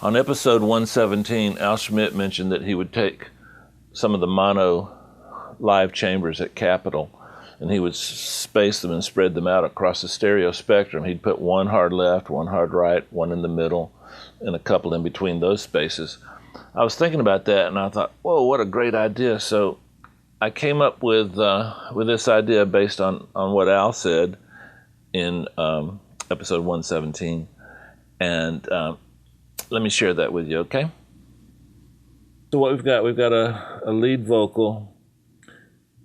On episode 117, Al Schmidt mentioned that he would take some of the mono live chambers at Capitol and he would space them and spread them out across the stereo spectrum. He'd put one hard left, one hard right, one in the middle, and a couple in between those spaces. I was thinking about that and I thought, whoa, what a great idea. So I came up with this idea based on what Al said in episode 117. And let me share that with you, okay? So what we've got a lead vocal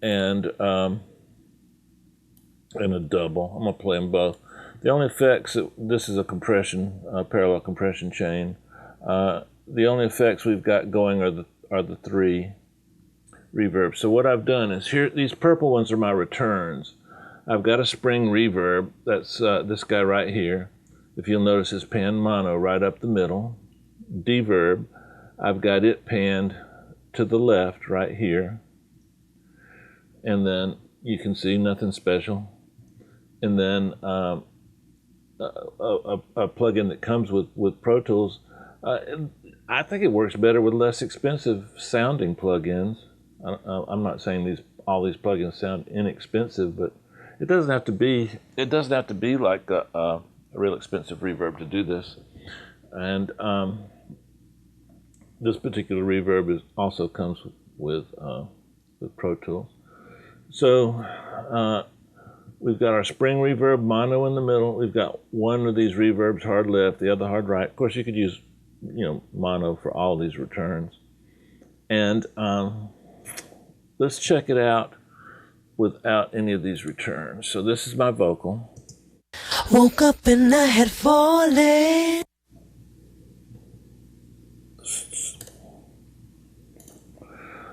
and a double. I'm gonna play them both. The only effects, this is a compression, parallel compression chain. The only effects we've got going are the three reverbs. So what I've done is here, these purple ones are my returns. I've got a spring reverb, that's this guy right here. If you'll notice, it's pan mono right up the middle. Deverb, I've got it panned to the left right here. And then you can see nothing special. And then a plugin that comes with Pro Tools. I think it works better with less expensive sounding plugins. I'm not saying all these plugins sound inexpensive, but it doesn't have to be like a real expensive reverb to do this. And this particular reverb also comes with Pro Tools. So we've got our spring reverb mono in the middle. We've got one of these reverbs hard left, the other hard right. Of course, you could use mono for all these returns. And let's check it out without any of these returns. So this is my vocal. Woke up and I had fallen.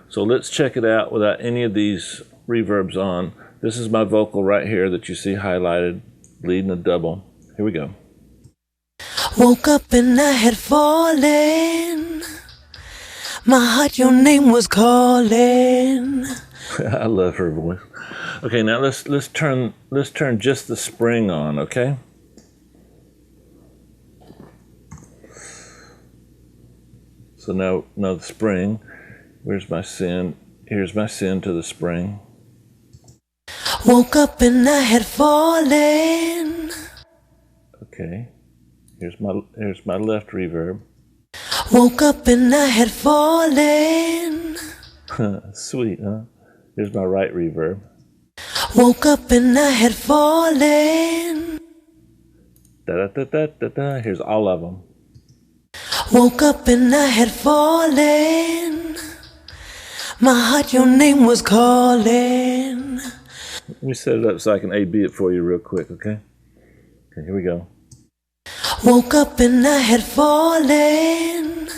So let's check it out without any of these reverbs on. This is my vocal right here that you see highlighted, lead and a double. Here we go. Woke up and I had fallen. My heart, your name was calling. I love her voice. Okay, now let's turn just the spring on, okay? So now the spring. Where's my send? Here's my send to the spring. Woke up and I had fallen. Okay. Here's my left reverb. Woke up and I had fallen. Sweet, huh? Here's my right reverb. Woke up and I had fallen. Da da da da da da. Here's all of them. Woke up and I had fallen. My heart, your name was calling. Let me set it up so I can A-B it for you real quick, okay? Okay, here we go. Woke up and I had fallen.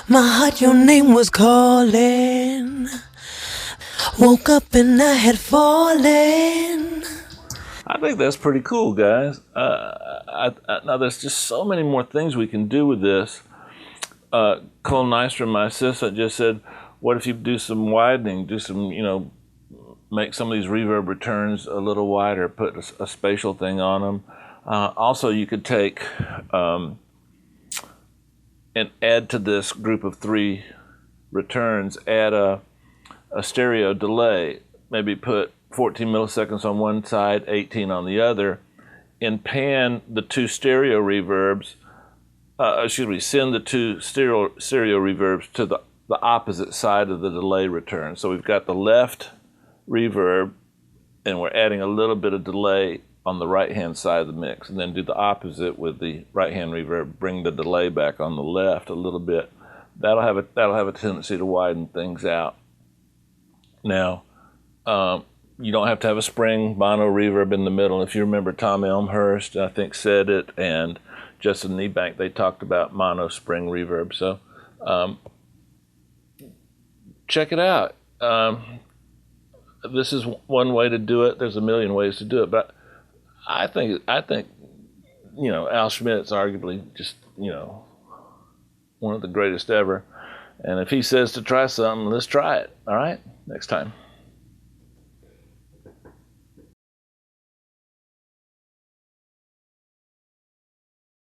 My heart, your name was calling. Woke up and I had fallen. I think that's pretty cool, guys. Now, there's just so many more things we can do with this. Cole Nystrom, my assistant, just said, what if you do some widening, do some, make some of these reverb returns a little wider, put a spatial thing on them. Also, you could take and add to this group of three returns, add a stereo delay, maybe put 14 milliseconds on one side, 18 on the other, and pan the two stereo reverbs, send the two stereo reverbs to the opposite side of the delay return. So we've got the left reverb, and we're adding a little bit of delay on the right-hand side of the mix, and then do the opposite with the right-hand reverb, bring the delay back on the left a little bit. That'll have a tendency to widen things out. Now, you don't have to have a spring mono reverb in the middle. If you remember, Tom Elmhurst, I think, said it, and Justin Niebank, they talked about mono spring reverb. So check it out. This is one way to do it. There's a million ways to do it, but I think Al Schmidt's arguably just one of the greatest ever. And if he says to try something, let's try it. All right, next time.